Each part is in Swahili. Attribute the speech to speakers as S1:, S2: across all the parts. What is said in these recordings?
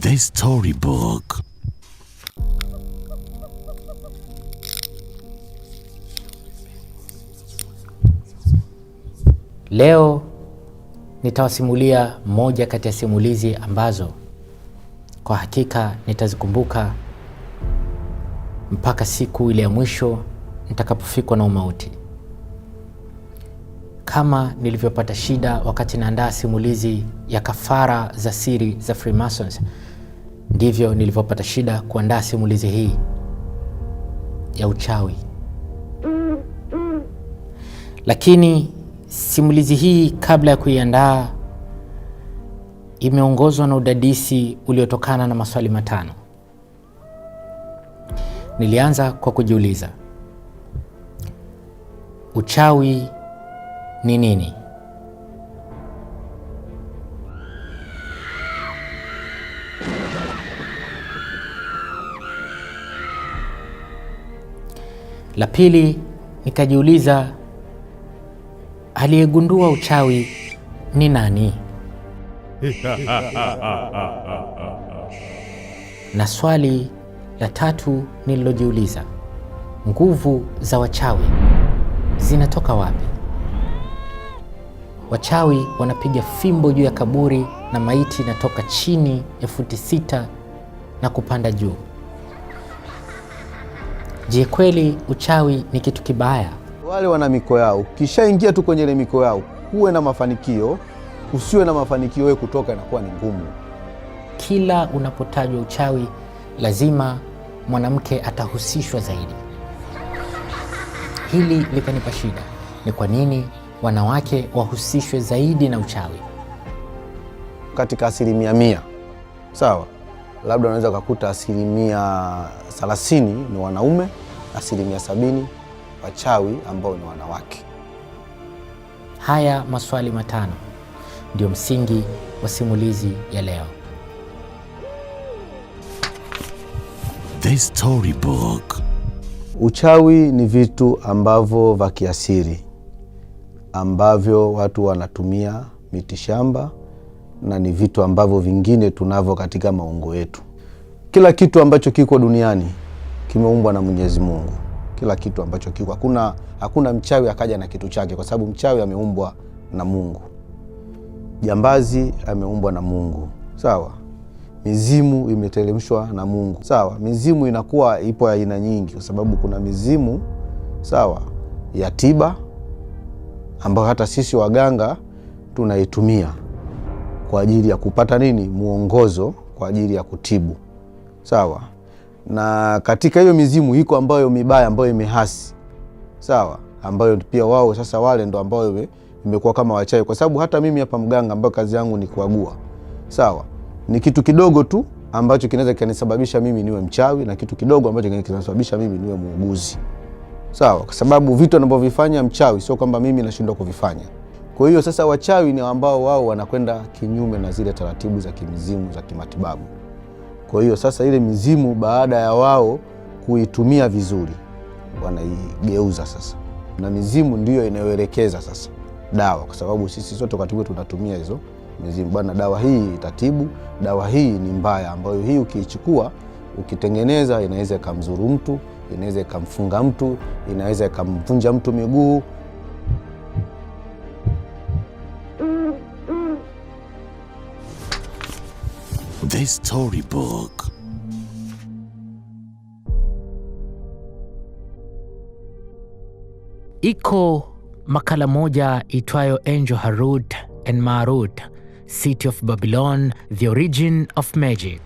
S1: The Storybook.
S2: Leo nitawasimulia moja kati ya simulizi ambazo kwa hakika nitazikumbuka mpaka siku ile ya mwisho nitakapofikwa na umauti. Kama nilivyopata shida wakati naandaa simulizi ya kafara za siri za Freemasons, ndivyo nilivyopata shida kuandaa simulizi hii ya uchawi. Lakini simulizi hii kabla ya kuiandaa imeongozwa na udadisi uliotokana na maswali matano. Nilianza kwa kujiuliza, uchawi ni nini? La pili, nikajiuliza, aliyegundua uchawi ni nani? Na swali la tatu nililojiuliza, nguvu za wachawi zinatoka wapi? Wachawi wanapiga fimbo juu ya kaburi na maiti inatoka chini ya futi 6 na kupanda juu. Je, kweli uchawi ni kitu kibaya?
S3: Wale wana miko yao, ukishaingia tu kwenye ile miko yao, uwe na mafanikio, usiwe na mafanikio, wewe kutoka inakuwa ni ngumu.
S2: Kila unapotajwa uchawi, lazima mwanamke atahusishwa zaidi. Hili likanipa shida. Ni kwa nini wanawake wahusishwe zaidi na uchawi?
S3: Katika 100%, sawa, labda unaweza kukuta 30% ni wanaume, 70% wachawi ambao ni wanawake.
S2: Haya maswali matano ndio msingi wa simulizi ya leo.
S1: The Storybook.
S3: Uchawi ni vitu ambavyo vya kiasili ambavyo watu wanatumia mitishamba, na ni vitu ambavyo vingine tunavyo katika maungo yetu. Kila kitu ambacho kiko duniani kimeumbwa na Mwenyezi Mungu. Kila kitu ambacho kiko, hakuna mchawi akaja na kitu chake, kwa sababu mchawi ameumbwa na Mungu. Jambazi ameumbwa na Mungu, sawa. Mizimu imeteremshwa na Mungu, sawa. Mizimu inakuwa ipo aina nyingi, kwa sababu kuna mizimu, sawa, ya tiba ambayo hata sisi waganga tunaitumia kwa ajili ya kupata nini? Muongozo kwa ajili ya kutibu, sawa. Na katika hiyo mizimu iko ambayo mibaya, ambayo imehasi, sawa, ambayo pia wao sasa wale ndo ambao imekuwa kama wachawi, kwa sababu hata mimi hapa mganga ambao kazi yangu ni kuagua, sawa, ni kitu kidogo tu ambacho kinaweza kanisababisha mimi niwe mchawi, na kitu kidogo ambacho kinasababisha mimi niwe muuguzi, sawa, kwa sababu vitu anavyovifanya mchawi sio kwamba mimi nashindwa kuvifanya. Kwa hiyo sasa wachawi ni ambao wao wanakwenda kinyume na zile taratibu za kimizimu za kimatibabu. Kwa hiyo sasa ile mizimu baada ya wao kuitumia vizuri, wanaigeuza sasa, na mizimu ndiyo inayoelekeza sasa dawa, kwa sababu sisi sote wakati tunatumia hizo mizimu. Bwana, dawa hii itatibu, dawa hii ni mbaya, ambayo hii ukiichukua ukitengeneza inaweza ikamzuru mtu, inaweza ikamfunga mtu, inaweza ikamvunja mtu miguu.
S1: The Storybook.
S2: Iko makala moja itwayo Angel Harut and Marut, City of Babylon, The Origin of Magic.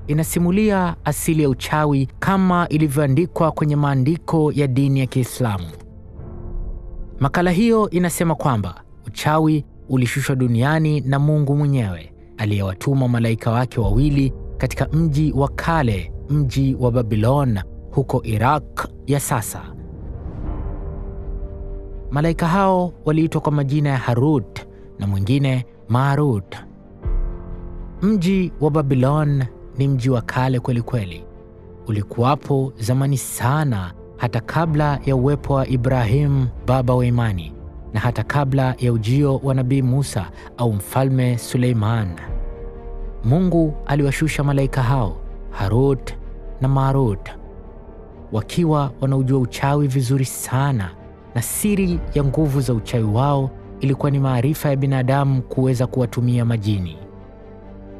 S2: Inasimulia asili ya uchawi kama ilivyoandikwa kwenye maandiko ya dini ya Kiislamu. Makala hiyo inasema kwamba uchawi ulishushwa duniani na Mungu mwenyewe, aliyewatuma malaika wake wawili katika mji wa kale, mji wa Babylon huko Iraq ya sasa. Malaika hao waliitwa kwa majina ya Harut na mwingine Marut. Mji wa Babylon ni mji wa kale kweli kweli. Ulikuwapo zamani sana, hata kabla ya uwepo wa Ibrahim, baba wa imani, na hata kabla ya ujio wa Nabii Musa au Mfalme Suleiman. Mungu aliwashusha malaika hao Harut na Marut, wakiwa wanaujua uchawi vizuri sana, na siri ya nguvu za uchawi wao ilikuwa ni maarifa ya binadamu kuweza kuwatumia majini.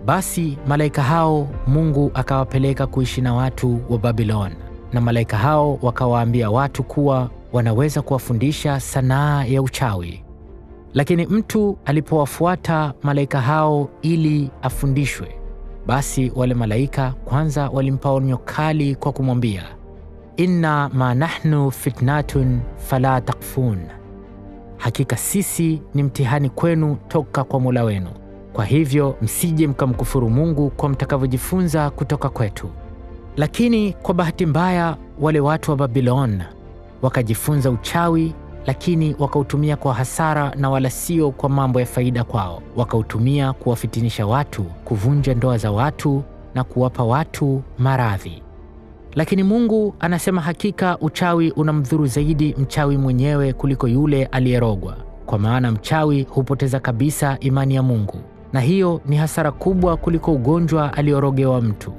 S2: Basi malaika hao Mungu akawapeleka kuishi na watu wa Babiloni, na malaika hao wakawaambia watu kuwa wanaweza kuwafundisha sanaa ya uchawi. Lakini mtu alipowafuata malaika hao ili afundishwe, basi wale malaika kwanza walimpa onyo kali kwa kumwambia, inna ma nahnu fitnatun fala takfun, hakika sisi ni mtihani kwenu toka kwa Mola wenu, kwa hivyo msije mkamkufuru Mungu kwa mtakavyojifunza kutoka kwetu. Lakini kwa bahati mbaya wale watu wa Babiloni wakajifunza uchawi, lakini wakautumia kwa hasara na wala sio kwa mambo ya faida kwao. Wakautumia kuwafitinisha watu, kuvunja ndoa za watu na kuwapa watu maradhi. Lakini Mungu anasema hakika uchawi unamdhuru zaidi mchawi mwenyewe kuliko yule aliyerogwa, kwa maana mchawi hupoteza kabisa imani ya Mungu, na hiyo ni hasara kubwa kuliko ugonjwa aliorogewa mtu.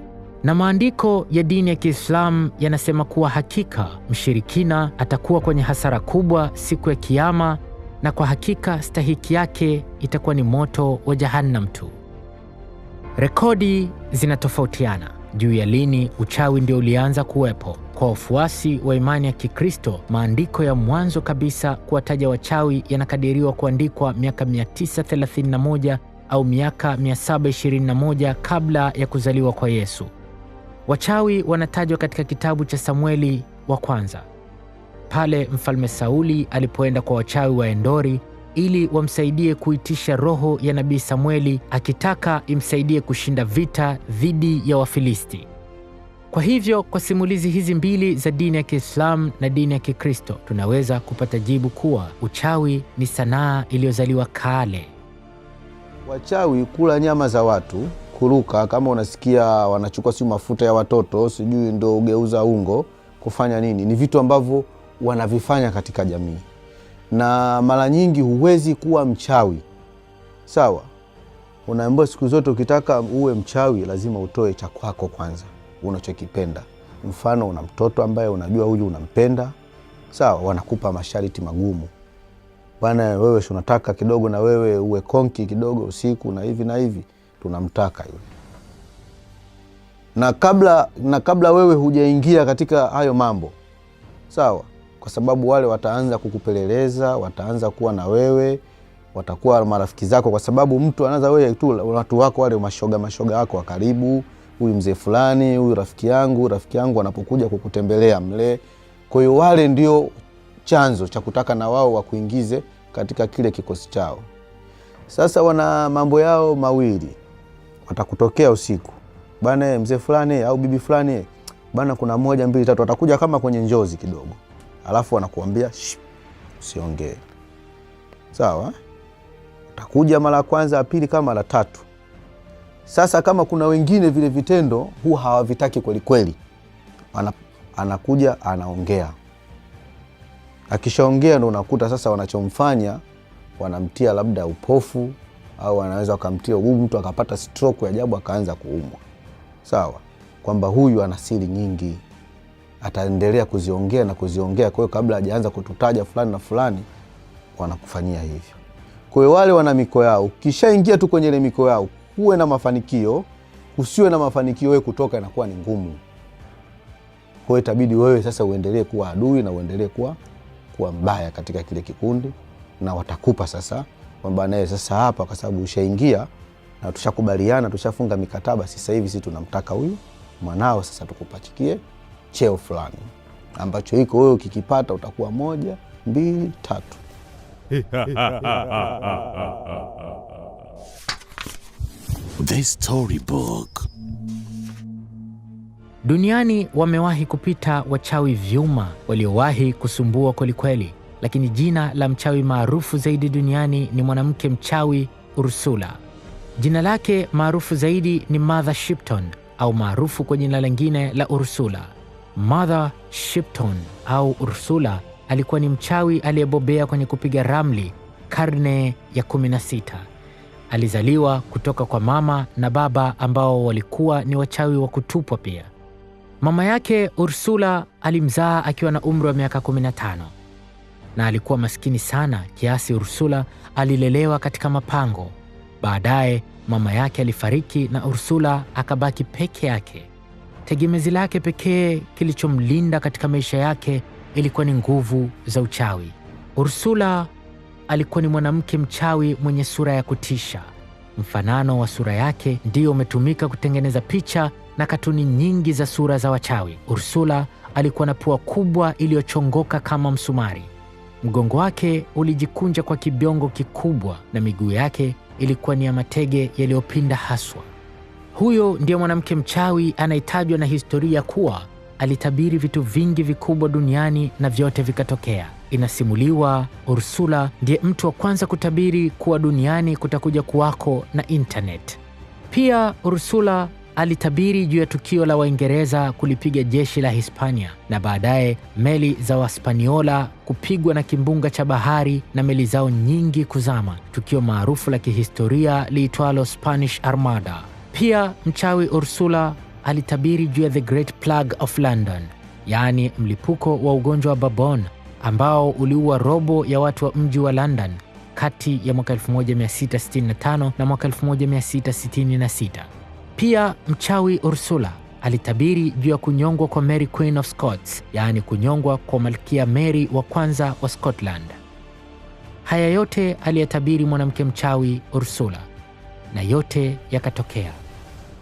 S2: Na maandiko ya dini ya Kiislamu yanasema kuwa hakika mshirikina atakuwa kwenye hasara kubwa siku ya Kiyama, na kwa hakika stahiki yake itakuwa ni moto wa Jahannam tu. Rekodi zinatofautiana juu ya lini uchawi ndio ulianza kuwepo. Kwa wafuasi wa imani ya Kikristo, maandiko ya mwanzo kabisa kuwataja wachawi yanakadiriwa kuandikwa miaka 931 au miaka 721 kabla ya kuzaliwa kwa Yesu. Wachawi wanatajwa katika kitabu cha Samueli wa kwanza, pale mfalme Sauli alipoenda kwa wachawi wa Endori ili wamsaidie kuitisha roho ya nabii Samueli, akitaka imsaidie kushinda vita dhidi ya Wafilisti. Kwa hivyo, kwa simulizi hizi mbili za dini ya Kiislamu na dini ya Kikristo, tunaweza kupata jibu kuwa uchawi ni sanaa iliyozaliwa kale.
S3: Wachawi kula nyama za watu, kuruka, kama unasikia wanachukua si mafuta ya watoto, sijui ndio ugeuza ungo, kufanya nini, ni vitu ambavyo wanavifanya katika jamii. Na mara nyingi huwezi kuwa mchawi, sawa? Unaambiwa siku zote ukitaka uwe mchawi lazima utoe cha kwako kwanza, unachokipenda. Mfano, una mtoto ambaye unajua huyu unampenda, sawa, wanakupa masharti magumu. Bwana, wewe unataka kidogo na wewe uwe konki kidogo usiku na hivi, tunamtaka yule. Na kabla wewe hujaingia katika hayo mambo, sawa, kwa sababu wale wataanza kukupeleleza, wataanza kuwa na wewe, watakuwa marafiki zako, kwa sababu mtu anaanza wewe tu, watu wako wale mashoga wako wa karibu, huyu mzee fulani, huyu rafiki yangu wanapokuja kukutembelea mle. Kwa hiyo wale ndio chanzo cha kutaka na wao wakuingize katika kile kikosi chao. Sasa wana mambo yao mawili. Watakutokea usiku, bana mzee fulani au bibi fulani, bana kuna 1 2 3, watakuja kama kwenye njozi kidogo. Alafu wanakuambia usiongee. Sawa? Utakuja mara kwanza, ya pili, kama mara 3. Sasa kama kuna wengine vile vitendo huwa hawavitaki kweli kweli, anakuja anaongea. Akishaongea ndo unakuta sasa wanachomfanya wanamtia labda upofu, au wanaweza wakamtia mtu akapata stroke ya ajabu akaanza kuumwa. Sawa? Kwamba huyu ana siri nyingi, ataendelea kuziongea na kuziongea, kwa hiyo kabla hajaanza kututaja fulani na fulani wanakufanyia hivyo. Kwa hiyo wale wana miko yao, ukishaingia tu kwenye ile miko yao, uwe na mafanikio, usiwe na mafanikio, wewe kutoka inakuwa ni ngumu. Kwa hiyo itabidi wewe sasa uendelee kuwa adui na uendelee kuwa mbaya katika kile kikundi, na watakupa sasa kwamba naye sasa hapa, kwa sababu ushaingia na tushakubaliana, tushafunga mikataba, sasa hivi sisi tunamtaka huyu mwanao, sasa tukupachikie cheo fulani ambacho hiko wewe ukikipata utakuwa 1 2 3.
S1: The Storybook.
S2: Duniani wamewahi kupita wachawi vyuma waliowahi kusumbua kwelikweli, lakini jina la mchawi maarufu zaidi duniani ni mwanamke mchawi Ursula. Jina lake maarufu zaidi ni Mother Shipton, au maarufu kwa jina lingine la Ursula. Mother Shipton au Ursula alikuwa ni mchawi aliyebobea kwenye kupiga ramli karne ya 16. Alizaliwa kutoka kwa mama na baba ambao walikuwa ni wachawi wa kutupwa pia. Mama yake Ursula alimzaa akiwa na umri wa miaka 15 na alikuwa maskini sana kiasi Ursula alilelewa katika mapango. Baadaye mama yake alifariki na Ursula akabaki peke yake. Tegemezi lake pekee kilichomlinda katika maisha yake ilikuwa ni nguvu za uchawi. Ursula alikuwa ni mwanamke mchawi mwenye sura ya kutisha. Mfanano wa sura yake ndio umetumika kutengeneza picha na katuni nyingi za sura za wachawi. Ursula alikuwa na pua kubwa iliyochongoka kama msumari. Mgongo wake ulijikunja kwa kibiongo kikubwa na miguu yake ilikuwa ni ya matege yaliyopinda haswa. Huyo ndiye mwanamke mchawi anayetajwa na historia kuwa alitabiri vitu vingi vikubwa duniani na vyote vikatokea. Inasimuliwa Ursula ndiye mtu wa kwanza kutabiri kuwa duniani kutakuja kuwako na internet. Pia Ursula alitabiri juu ya tukio la Waingereza kulipiga jeshi la Hispania na baadaye meli za Waspaniola kupigwa na kimbunga cha bahari na meli zao nyingi kuzama, tukio maarufu la kihistoria liitwalo Spanish Armada. Pia mchawi Ursula alitabiri juu ya The Great Plague of London, yaani mlipuko wa ugonjwa wa Bubon ambao uliua robo ya watu wa mji wa London kati ya mwaka 1665 na mwaka 1666. Pia mchawi Ursula alitabiri juu ya kunyongwa kwa Mary Queen of Scots, yaani kunyongwa kwa Malkia Mary wa kwanza wa Scotland. Haya yote aliyatabiri mwanamke mchawi Ursula na yote yakatokea.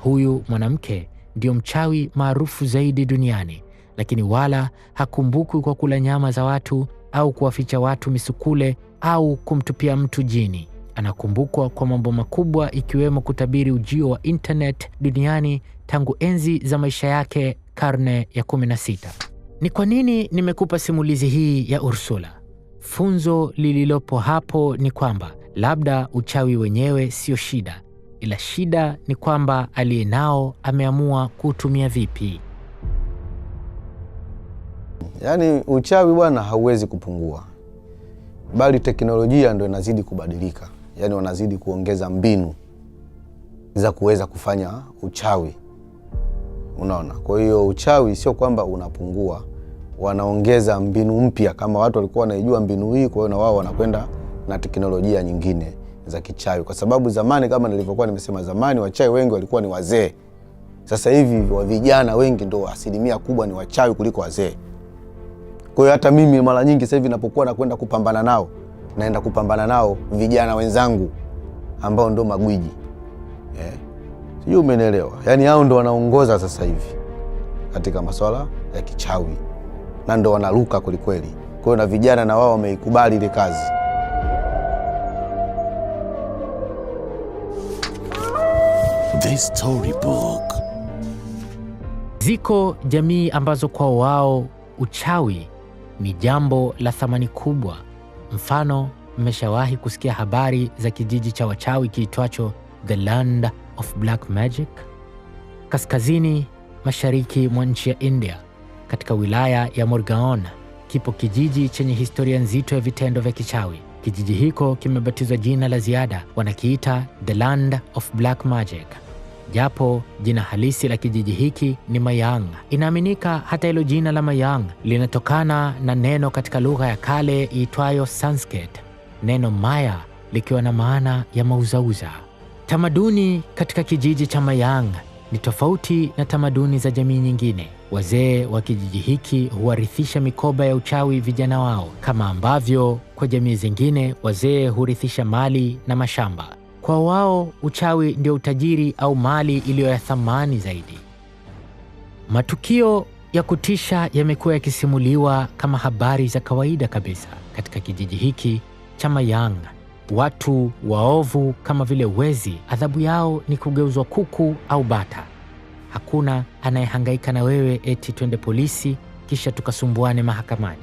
S2: Huyu mwanamke ndio mchawi maarufu zaidi duniani, lakini wala hakumbukwi kwa kula nyama za watu au kuwaficha watu misukule au kumtupia mtu jini. Anakumbukwa kwa mambo makubwa ikiwemo kutabiri ujio wa internet duniani tangu enzi za maisha yake karne ya 16. Ni kwa nini nimekupa simulizi hii ya Ursula? Funzo lililopo hapo ni kwamba labda uchawi wenyewe sio shida, ila shida ni kwamba aliye nao ameamua kuutumia vipi.
S3: Yaani uchawi bwana hauwezi kupungua, bali teknolojia ndio inazidi kubadilika. Yaani wanazidi kuongeza mbinu za kuweza kufanya uchawi. Unaona? Kwa hiyo uchawi sio kwamba unapungua, wanaongeza mbinu mpya. Kama watu walikuwa wanaijua mbinu hii, kwa hiyo na wao wanakwenda na teknolojia nyingine za kichawi. Kwa sababu zamani, kama nilivyokuwa nimesema, zamani wachawi wengi walikuwa ni wazee. Sasa hivi wa vijana wengi ndio asilimia kubwa ni wachawi kuliko wazee. Kwa hiyo hata mimi mara nyingi sasa hivi ninapokuwa nakwenda kupambana nao, naenda kupambana nao vijana wenzangu ambao ndio magwiji. Sijui umenielewa. Yaani hao ndio wanaongoza sasa hivi katika masuala ya kichawi na ndio wanaruka kweli. Kwa hiyo na vijana na wao wameikubali ile kazi.
S1: The Storybook.
S2: Ziko jamii ambazo kwa wao uchawi ni jambo la thamani kubwa. Mfano, mmeshawahi kusikia habari za kijiji cha wachawi kiitwacho The Land of Black Magic? Kaskazini mashariki mwa nchi ya India, katika wilaya ya Morgaon, kipo kijiji chenye historia nzito ya vitendo vya kichawi. Kijiji hiko kimebatizwa jina la ziada, wanakiita The Land of Black Magic, japo jina halisi la kijiji hiki ni Mayang. Inaaminika hata hilo jina la Mayang linatokana na neno katika lugha ya kale iitwayo Sanskrit, neno Maya likiwa na maana ya mauzauza. Tamaduni katika kijiji cha Mayang ni tofauti na tamaduni za jamii nyingine. Wazee wa kijiji hiki huwarithisha mikoba ya uchawi vijana wao, kama ambavyo kwa jamii zingine wazee hurithisha mali na mashamba. Kwa wao uchawi ndio utajiri au mali iliyo ya thamani zaidi. Matukio ya kutisha yamekuwa yakisimuliwa kama habari za kawaida kabisa katika kijiji hiki cha Mayang. Watu waovu kama vile wezi, adhabu yao ni kugeuzwa kuku au bata. Hakuna anayehangaika na wewe eti twende polisi kisha tukasumbuane mahakamani.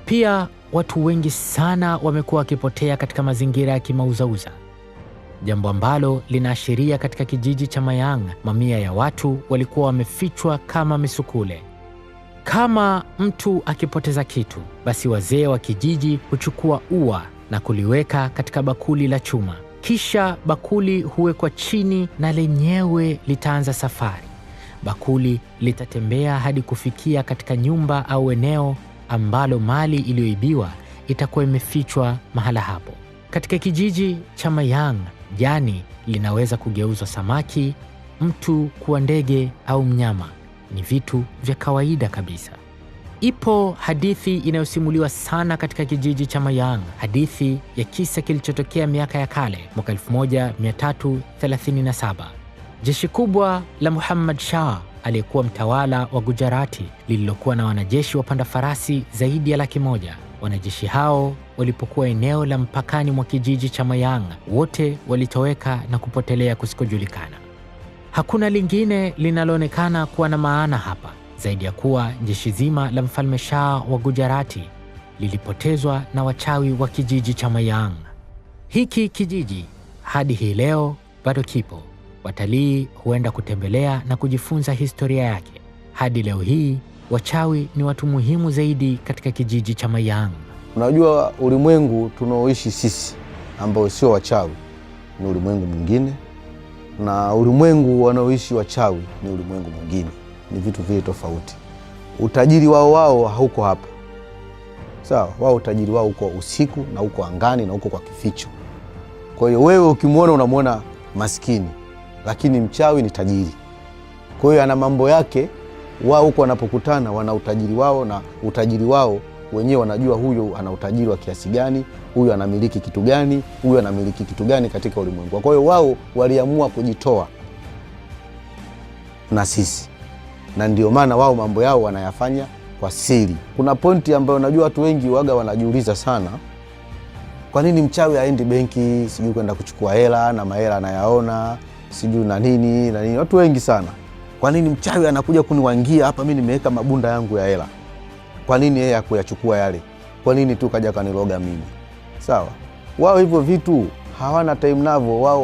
S2: Pia watu wengi sana wamekuwa wakipotea katika mazingira ya kimauzauza, jambo ambalo linaashiria katika kijiji cha Mayang mamia ya watu walikuwa wamefichwa kama misukule. Kama mtu akipoteza kitu, basi wazee wa kijiji huchukua ua na kuliweka katika bakuli la chuma, Kisha bakuli huwekwa chini na lenyewe litaanza safari. Bakuli litatembea hadi kufikia katika nyumba au eneo ambalo mali iliyoibiwa itakuwa imefichwa mahala hapo. Katika kijiji cha Mayang, jani linaweza kugeuzwa samaki, mtu kuwa ndege au mnyama. Ni vitu vya kawaida kabisa. Ipo hadithi inayosimuliwa sana katika kijiji cha Mayang, hadithi ya kisa kilichotokea miaka ya kale, mwaka 1337. Jeshi kubwa la Muhammad Shah aliyekuwa mtawala wa Gujarati lililokuwa na wanajeshi wapanda farasi zaidi ya 100,000. Wanajeshi hao walipokuwa eneo la mpakani mwa kijiji cha Mayang, wote walitoweka na kupotelea kusikojulikana. Hakuna lingine linaloonekana kuwa na maana hapa zaidi ya kuwa jeshi zima la mfalme Shah wa Gujarati lilipotezwa na wachawi wa kijiji cha Mayang. Hiki kijiji hadi hii leo bado kipo. Watalii huenda kutembelea na kujifunza historia yake. Hadi leo hii wachawi ni watu muhimu zaidi katika kijiji cha Mayang.
S3: Unajua, ulimwengu tunaoishi sisi ambao sio wachawi ni ulimwengu mwingine, na ulimwengu wanaoishi wachawi ni ulimwengu mwingine. Ni vitu vile tofauti. Utajiri wao hauko hapa, sawa? Wao utajiri wao uko usiku na uko angani na uko kwa kificho. Kwa hiyo wewe ukimwona unamwona maskini, lakini mchawi ni tajiri. Kwa hiyo ana mambo yake. Wao huko wanapokutana wana utajiri wao, na utajiri wao wenyewe wanajua huyu ana utajiri wa kiasi gani, huyu anamiliki kitu gani, huyu anamiliki kitu gani katika ulimwengu. Kwa hiyo wao waliamua kujitoa na sisi, na ndio maana wao mambo yao wanayafanya kwa siri. Kuna pointi ambayo najua watu wengi waga wanajiuliza sana, kwa nini mchawi aendi benki sijui kwenda kuchukua hela na mahela anayaona sijui na nini na nini. Watu wengi sana, kwa nini mchawi anakuja kuniwangia hapa, mimi nimeweka mabunda yangu ya hela? Kwa nini yeye akuyachukua yale? Kwa nini tu kaja kaniloga mimi? Sawa, wao hivyo vitu hawana time navo. Wao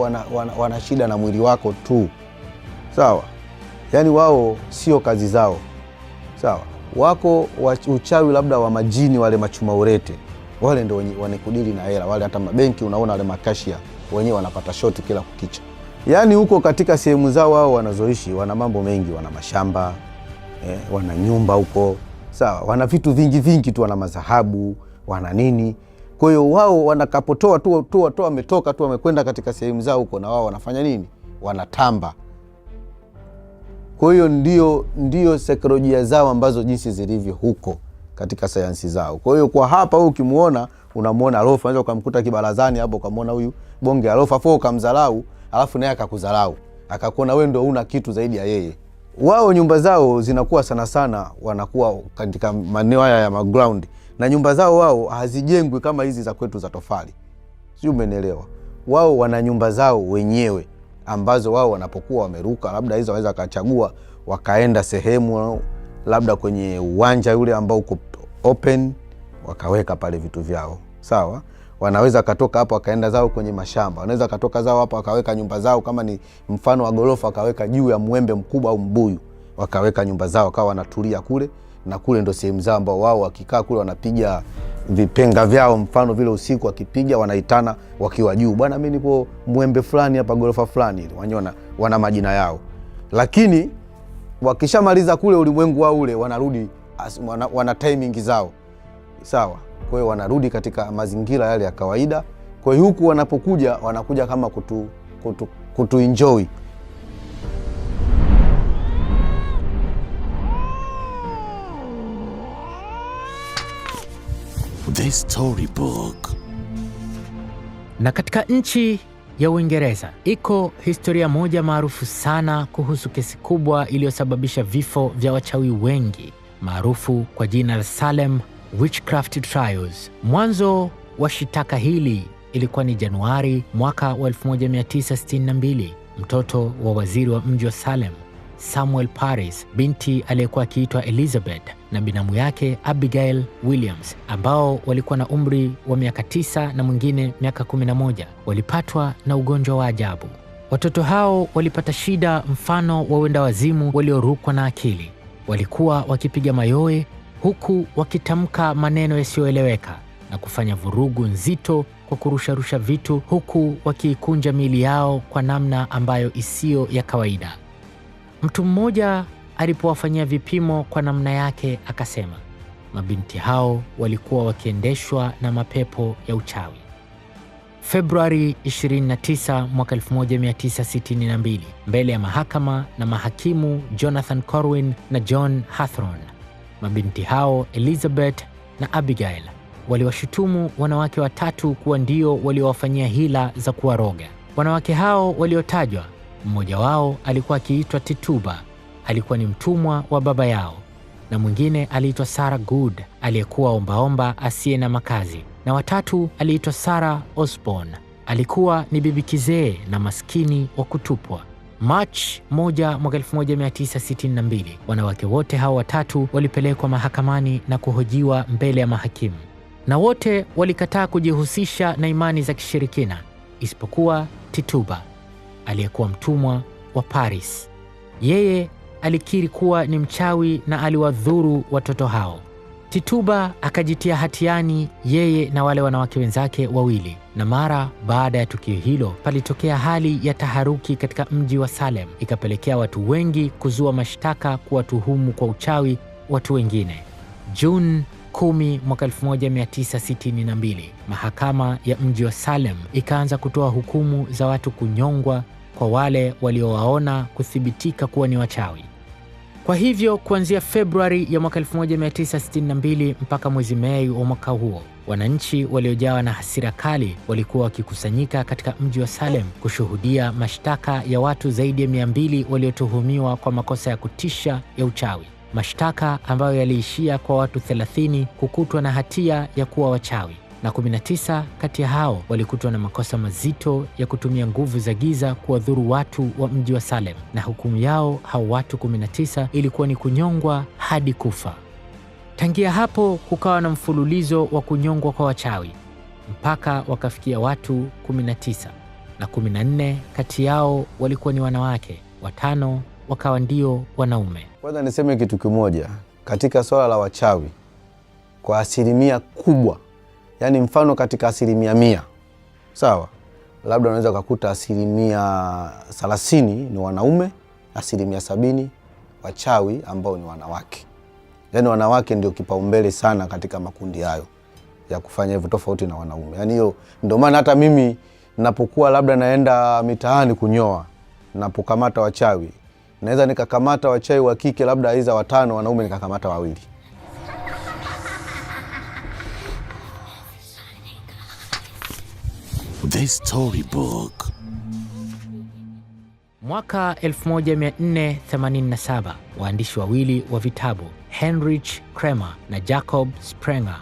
S3: wana shida na mwili wako tu, sawa? Yani wao sio kazi zao, sawa? Wako uchawi labda wa majini, wale machuma urete, wale ndio wanekudili na hela. Wale hata mabenki unaona wale makashia wenyewe wanapata shoti kila kukicha. Yani huko katika sehemu zao wao wanazoishi wana mambo mengi, wana mashamba, wana nyumba huko, sawa? Wana vitu vingi tu, wana madhahabu, wana nini. Kwa hiyo wao wanakapotoa tu wametoka tu wamekwenda katika sehemu zao huko, na wao wanafanya nini? Wanatamba. Kwa hiyo ndio saikolojia zao ambazo jinsi zilivyo huko katika sayansi zao. Kwa hiyo kwa hapa wewe ukimuona unamuona alofa, unaweza ukamkuta kibarazani hapo ukamuona huyu bonge alofa, fo ukamdharau, alafu naye akakudharau, akakuona wewe ndio una kitu zaidi ya yeye. Wao nyumba zao zinakuwa sana wanakuwa katika maeneo haya ya ground, na nyumba zao wao hazijengwi kama hizi za kwetu za tofali. Sio, umeelewa? Wao wana nyumba zao wenyewe ambazo wao wanapokuwa wameruka, labda hizo waweza kachagua wakaenda sehemu labda kwenye uwanja yule ambao uko open, wakaweka pale vitu vyao, sawa? Wanaweza katoka hapo wakaenda zao kwenye mashamba, wanaweza katoka zao hapo wakaweka nyumba zao, kama ni mfano wa gorofa wakaweka juu ya mwembe mkubwa au mbuyu, wakaweka nyumba zao kawa wanatulia kule, na kule ndo sehemu zao ambao wao wakikaa kule wanapiga vipenga vyao. Mfano vile usiku wakipiga wanaitana wakiwa juu, bwana mimi nipo mwembe fulani hapa gorofa fulani, wana majina yao. Lakini wakishamaliza kule ulimwengu wao ule wanarudi wana timing zao, sawa? Kwa hiyo wanarudi katika mazingira yale ya kawaida. Kwa hiyo huku wanapokuja wanakuja kama kutu enjoy.
S1: The Storybook.
S2: Na katika nchi ya Uingereza iko historia moja maarufu sana kuhusu kesi kubwa iliyosababisha vifo vya wachawi wengi, maarufu kwa jina la Salem Witchcraft Trials. Mwanzo wa shitaka hili ilikuwa ni Januari mwaka wa 1962. Mtoto wa waziri wa mji wa Salem, Samuel Parris, binti aliyekuwa akiitwa Elizabeth, na binamu yake Abigail Williams, ambao walikuwa na umri wa miaka 9 na mwingine miaka 11, walipatwa na ugonjwa wa ajabu. Watoto hao walipata shida mfano wa wenda wazimu waliorukwa na akili. Walikuwa wakipiga mayowe huku wakitamka maneno yasiyoeleweka na kufanya vurugu nzito kwa kurusharusha vitu huku wakiikunja miili yao kwa namna ambayo isiyo ya kawaida. Mtu mmoja alipowafanyia vipimo kwa namna yake akasema mabinti hao walikuwa wakiendeshwa na mapepo ya uchawi. Februari 29 mwaka 1962, mbele ya mahakama na mahakimu Jonathan Corwin na John Hathorne, mabinti hao Elizabeth na Abigail waliwashutumu wanawake watatu kuwa ndio waliowafanyia hila za kuwaroga. Wanawake hao waliotajwa, mmoja wao alikuwa akiitwa Tituba, alikuwa ni mtumwa wa baba yao, na mwingine aliitwa Sarah Good, aliyekuwa ombaomba asiye na makazi, na watatu aliitwa Sarah Osborne, alikuwa ni bibi kizee na maskini wa kutupwa. March 1 mwaka 1962, wanawake wote hao watatu walipelekwa mahakamani na kuhojiwa mbele ya mahakimu, na wote walikataa kujihusisha na imani za kishirikina isipokuwa Tituba, aliyekuwa mtumwa wa Paris. Yeye alikiri kuwa ni mchawi na aliwadhuru watoto hao. Tituba akajitia hatiani, yeye na wale wanawake wenzake wawili, na mara baada ya tukio hilo palitokea hali ya taharuki katika mji wa Salem, ikapelekea watu wengi kuzua mashtaka kuwatuhumu kwa uchawi watu wengine. Juni 10 mwaka 1962, mahakama ya mji wa Salem ikaanza kutoa hukumu za watu kunyongwa kwa wale waliowaona kuthibitika kuwa ni wachawi. Kwa hivyo kuanzia Februari ya mwaka 1962 mpaka mwezi Mei wa mwaka huo, wananchi waliojawa na hasira kali walikuwa wakikusanyika katika mji wa Salem kushuhudia mashtaka ya watu zaidi ya 200 waliotuhumiwa kwa makosa ya kutisha ya uchawi, mashtaka ambayo yaliishia kwa watu 30 kukutwa na hatia ya kuwa wachawi, na 19 kati ya hao walikutwa na makosa mazito ya kutumia nguvu za giza kuwadhuru watu wa mji wa Salem, na hukumu yao hao watu 19 ilikuwa ni kunyongwa hadi kufa. Tangia hapo kukawa na mfululizo wa kunyongwa kwa wachawi mpaka wakafikia watu 19, na 14 kati yao walikuwa ni wanawake, 5 wakawa ndio wanaume.
S3: Kwanza niseme kitu kimoja katika swala la wachawi, kwa asilimia kubwa, yani mfano katika asilimia 100, sawa, labda unaweza kukuta asilimia 30 ni wanaume, asilimia 70 wachawi ambao ni wanawake. Yani wanawake ndio kipaumbele sana katika makundi hayo ya kufanya hivyo, tofauti na wanaume. Yani hiyo ndio maana hata mimi ninapokuwa labda naenda mitaani kunyoa, ninapokamata wachawi, naweza nikakamata wachawi wa kike labda aiza 5, wanaume nikakamata 2.
S1: The Storybook.
S2: Mwaka 1487, waandishi wawili wa vitabu Heinrich Kramer na Jacob Sprenger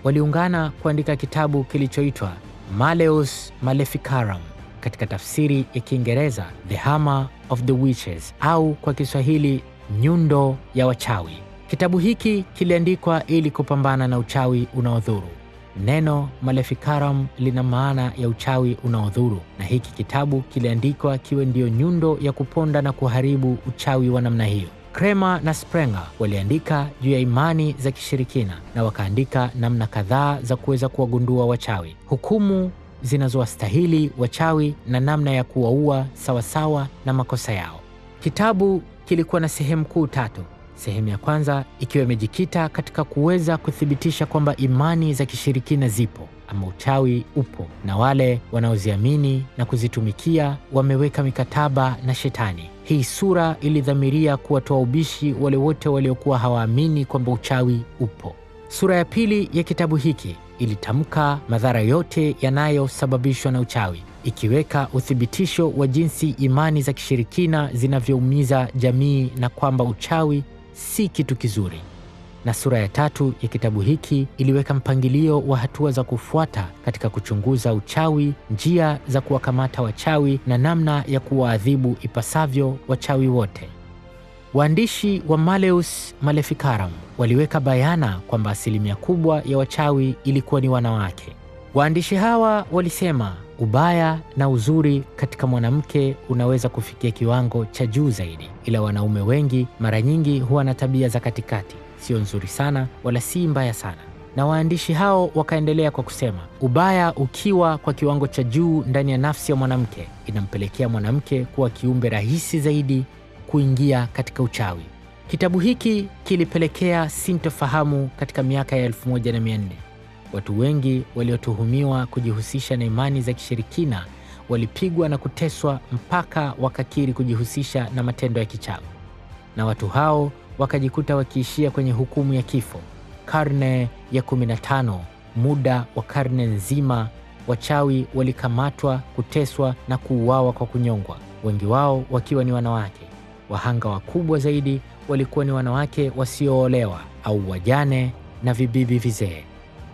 S2: waliungana kuandika kitabu kilichoitwa Malleus Maleficarum, katika tafsiri ya Kiingereza The Hammer of the Witches, au kwa Kiswahili Nyundo ya Wachawi. Kitabu hiki kiliandikwa ili kupambana na uchawi unaodhuru. Neno Maleficarum lina maana ya uchawi unaodhuru, na hiki kitabu kiliandikwa kiwe ndio nyundo ya kuponda na kuharibu uchawi wa namna hiyo. Kramer na Sprenger waliandika juu ya imani za kishirikina na wakaandika namna kadhaa za kuweza kuwagundua wachawi, hukumu zinazowastahili wachawi na namna ya kuwaua sawasawa na makosa yao. Kitabu kilikuwa na sehemu kuu 3. Sehemu ya kwanza ikiwa imejikita katika kuweza kuthibitisha kwamba imani za kishirikina zipo ama uchawi upo, na wale wanaoziamini na kuzitumikia wameweka mikataba na shetani. Hii sura ilidhamiria kuwatoa ubishi wale wote waliokuwa hawaamini kwamba uchawi upo. Sura ya pili ya kitabu hiki ilitamka madhara yote yanayosababishwa na uchawi, ikiweka uthibitisho wa jinsi imani za kishirikina zinavyoumiza jamii na kwamba uchawi si kitu kizuri. Na sura ya 3 ya kitabu hiki iliweka mpangilio wa hatua za kufuata katika kuchunguza uchawi, njia za kuwakamata wachawi na namna ya kuwaadhibu ipasavyo wachawi wote. Waandishi wa Malleus Maleficarum waliweka bayana kwamba asilimia kubwa ya wachawi ilikuwa ni wanawake. Waandishi hawa walisema ubaya na uzuri katika mwanamke unaweza kufikia kiwango cha juu zaidi, ila wanaume wengi mara nyingi huwa na tabia za katikati, sio nzuri sana wala si mbaya sana. Na waandishi hao wakaendelea kwa kusema, ubaya ukiwa kwa kiwango cha juu ndani ya nafsi ya mwanamke, inampelekea mwanamke kuwa kiumbe rahisi zaidi kuingia katika uchawi. Kitabu hiki kilipelekea sintofahamu katika miaka ya 1400. Watu wengi waliotuhumiwa kujihusisha na imani za kishirikina walipigwa na kuteswa mpaka wakakiri kujihusisha na matendo ya kichawi, na watu hao wakajikuta wakiishia kwenye hukumu ya kifo. Karne ya 15, muda wa karne nzima, wachawi walikamatwa, kuteswa na kuuawa kwa kunyongwa, wengi wao wakiwa ni wanawake. Wahanga wakubwa zaidi walikuwa ni wanawake wasioolewa au wajane na vibibi vizee.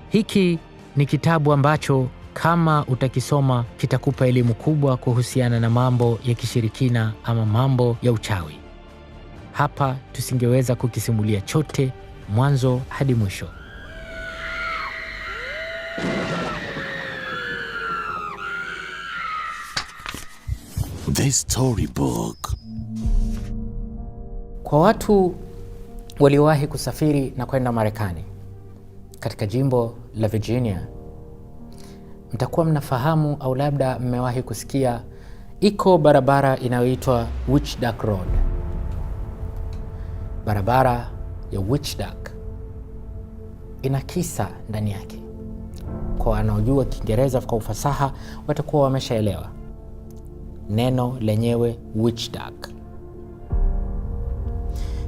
S2: Hiki ni kitabu ambacho kama utakisoma kitakupa elimu kubwa kuhusiana na mambo ya kishirikina ama mambo ya uchawi. Hapa tusingeweza kukisimulia chote mwanzo hadi mwisho.
S1: The Storybook.
S2: Kwa watu waliowahi kusafiri na kwenda Marekani katika jimbo la Virginia, mtakuwa mnafahamu au labda mmewahi kusikia iko barabara inayoitwa Witch Duck Road. Barabara ya Witch Duck ina kisa ndani yake. Kwa wanaojua Kiingereza kwa ufasaha watakuwa wameshaelewa neno lenyewe Witch Duck.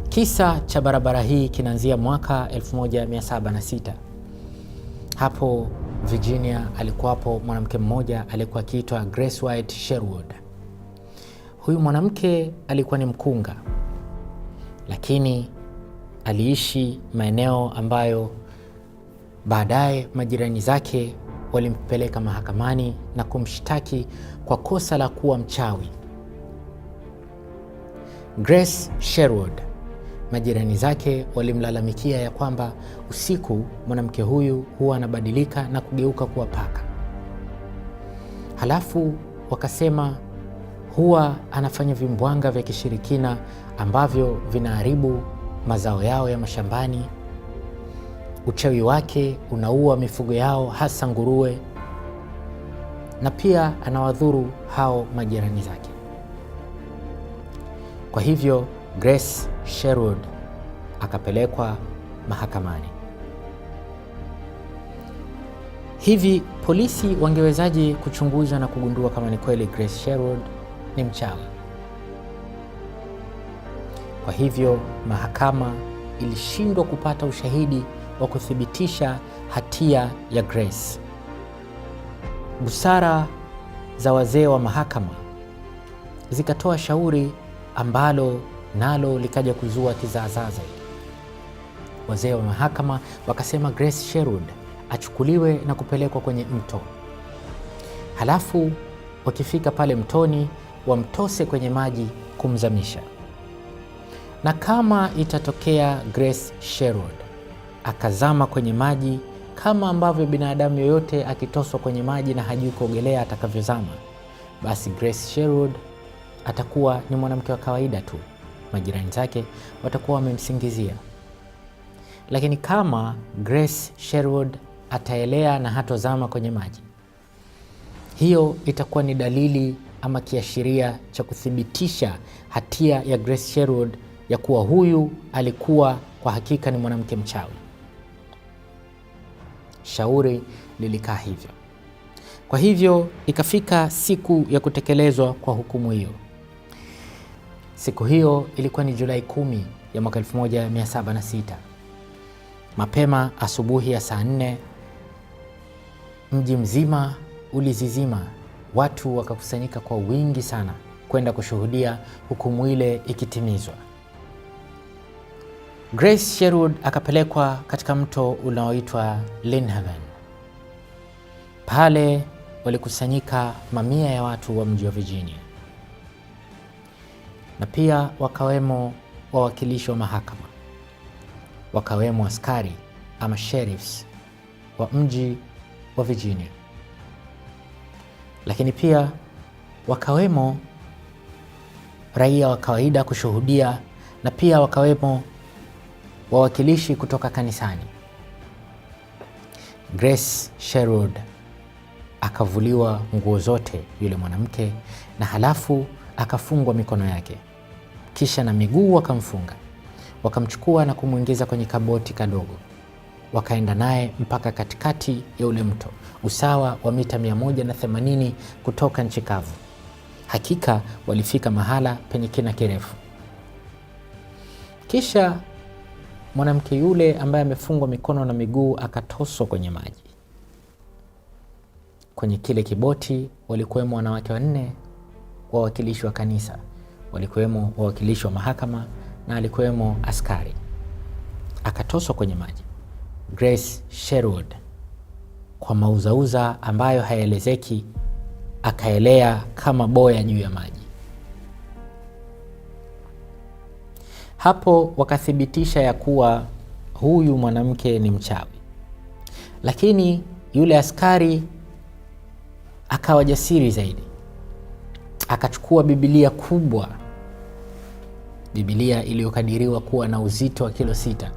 S2: Kisa cha barabara hii kinaanzia mwaka 1706. Hapo Virginia alikuwapo mwanamke mmoja alikuwa akiitwa Grace White Sherwood. Huyu mwanamke alikuwa ni mkunga, lakini aliishi maeneo ambayo baadaye majirani zake walimpeleka mahakamani na kumshtaki kwa kosa la kuwa mchawi. Grace Sherwood, majirani zake walimlalamikia ya kwamba usiku mwanamke huyu huwa anabadilika na kugeuka kuwa paka. Halafu wakasema huwa anafanya vimbwanga vya kishirikina ambavyo vinaharibu mazao yao ya mashambani. Uchawi wake unaua mifugo yao hasa nguruwe, na pia anawadhuru hao majirani zake. Kwa hivyo Grace Sherwood akapelekwa mahakamani. Hivi polisi wangewezaje kuchunguza na kugundua kama ni kweli Grace Sherwood ni mchawi? Kwa hivyo mahakama ilishindwa kupata ushahidi wa kuthibitisha hatia ya Grace. Busara za wazee wa mahakama zikatoa shauri ambalo nalo likaja kuzua kizaazaa zaidi. Wazee wa mahakama wakasema Grace Sherwood achukuliwe na kupelekwa kwenye mto. Halafu wakifika pale mtoni wamtose kwenye maji kumzamisha. Na kama itatokea Grace Sherwood akazama kwenye maji kama ambavyo binadamu yoyote akitoswa kwenye maji na hajui kuogelea atakavyozama, basi Grace Sherwood atakuwa ni mwanamke wa kawaida tu. Majirani zake watakuwa wamemsingizia. Lakini kama Grace Sherwood ataelea na hatozama kwenye maji, hiyo itakuwa ni dalili ama kiashiria cha kuthibitisha hatia ya Grace Sherwood ya kuwa huyu alikuwa kwa hakika ni mwanamke mchawi. Shauri lilikaa hivyo. Kwa hivyo ikafika siku ya kutekelezwa kwa hukumu hiyo. Siku hiyo ilikuwa ni Julai 10 ya mwaka 1706. Mapema asubuhi ya saa 4, mji mzima ulizizima. Watu wakakusanyika kwa wingi sana kwenda kushuhudia hukumu ile ikitimizwa. Grace Sherwood akapelekwa katika mto unaoitwa Lynnhaven. Pale walikusanyika mamia ya watu wa mji wa Virginia, na pia wakawemo wawakilishi wa mahakama, wakawemo askari ama sheriffs wa mji wa Virginia, lakini pia wakawemo raia wa kawaida kushuhudia, na pia wakawemo wawakilishi kutoka kanisani. Grace Sherwood akavuliwa nguo zote yule mwanamke, na halafu akafungwa mikono yake, kisha na miguu wakamfunga. Wakamchukua na kumwingiza kwenye kaboti kadogo, wakaenda naye mpaka katikati ya ule mto, usawa wa mita 180 kutoka nchi kavu. Hakika walifika mahala penye kina kirefu. Kisha mwanamke yule ambaye amefungwa mikono na miguu akatoswa kwenye maji. Kwenye kile kiboti walikuwemo wanawake 4, wawakilishi wa kanisa, walikuwemo wawakilishi wa mahakama, na alikuwemo askari. Akatoswa kwenye maji. Grace Sherwood kwa mauzauza ambayo hayaelezeki akaelea kama boya juu ya maji. Hapo wakathibitisha ya kuwa huyu mwanamke ni mchawi, lakini yule askari akawa jasiri zaidi. Akachukua Biblia kubwa, Biblia iliyokadiriwa kuwa na uzito wa kilo 6.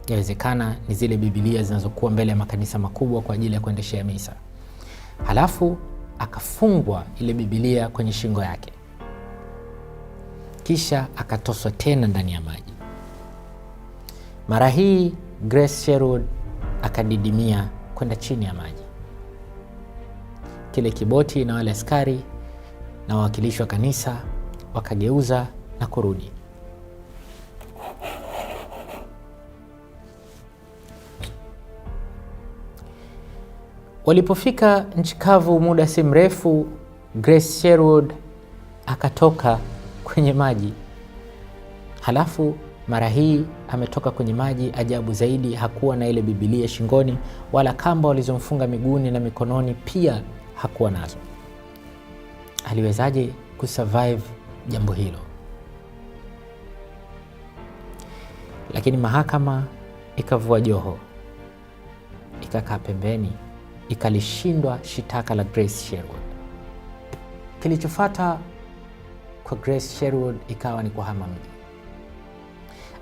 S2: Yawezekana ni zile Biblia zinazokuwa mbele ya makanisa makubwa kwa ajili ya kuendeshea misa. Halafu akafungwa ile Biblia kwenye shingo yake, kisha akatoswa tena ndani ya maji. Mara hii Grace Sherwood akadidimia kwenda chini ya maji. Kile kiboti na wale askari na wawakilishi wa kanisa wakageuza na kurudi. Walipofika nchi kavu muda si mrefu, Grace Sherwood akatoka kwenye maji. Halafu mara hii ametoka kwenye maji. Ajabu zaidi, hakuwa na ile Biblia shingoni, wala kamba walizomfunga miguuni na mikononi pia hakuwa nazo. Aliwezaje kusurvive jambo hilo? Lakini mahakama ikavua joho, ikakaa pembeni, ikalishindwa shitaka la Grace Sherwood. Kilichofuata kwa Grace Sherwood ikawa ni kuhama mji.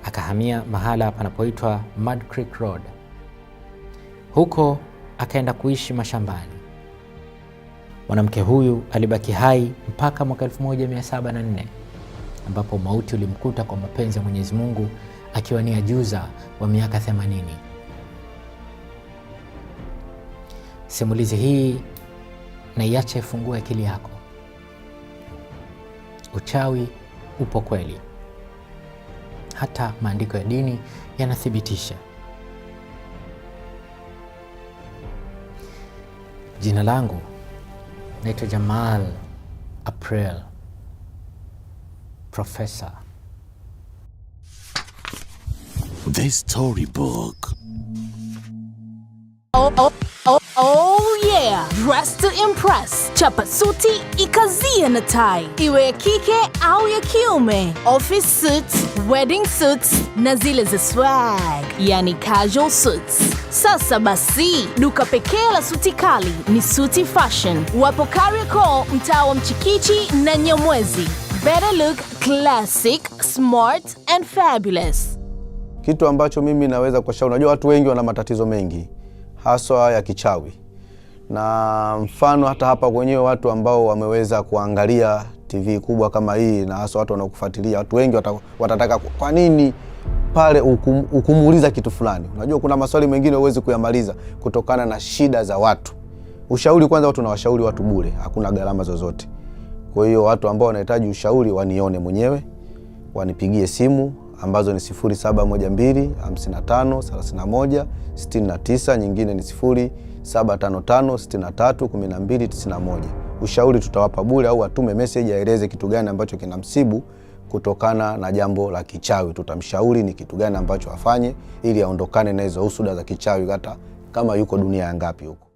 S2: Akahamia mahala panapoitwa Mud Creek Road. Huko akaenda kuishi mashambani. Mwanamke huyu alibaki hai mpaka mwaka 1704 ambapo mauti ulimkuta kwa mapenzi ya Mwenyezi Mungu akiwa ni ajuza wa miaka 80. Simulizi hii na iache ifungue akili yako. Uchawi upo kweli. Hata maandiko ya dini yanathibitisha. Jina langu naitwa Jamal April, Professor.
S1: The Storybook.
S4: Oh yeah! Dress to impress. Chapa suti ikazie na tai, iwe ya kike au ya kiume. Office suits, wedding suits na zile za swag, yani casual suits. Sasa basi, duka pekee la suti kali ni Suti Fashion. Wapo Kariakoo, mtaa wa Mchikichi na Nyamwezi. Better look classic, smart and fabulous.
S3: Kitu ambacho mimi naweza kushauri, unajua watu wengi wana matatizo mengi haswa ya kichawi. Na mfano hata hapa kwenyewe watu ambao wameweza kuangalia TV kubwa kama hii, na haswa watu wanaokufuatilia, watu wengi watataka kwa nini pale ukumuuliza kitu fulani. Unajua kuna maswali mengine huwezi kuyamaliza kutokana na shida za watu. Ushauri kwanza, watu tunawashauri watu bure, hakuna gharama zozote. Kwa hiyo watu ambao wanahitaji ushauri wanione mwenyewe, wanipigie simu ambazo ni 0712 55 31 69, nyingine ni 0755 63 12 91. Ushauri tutawapa bure, au atume message aeleze kitu gani ambacho kinamsibu kutokana na jambo la kichawi. Tutamshauri ni kitu gani ambacho afanye ili aondokane na hizo husuda za kichawi, hata kama yuko dunia ya ngapi huko.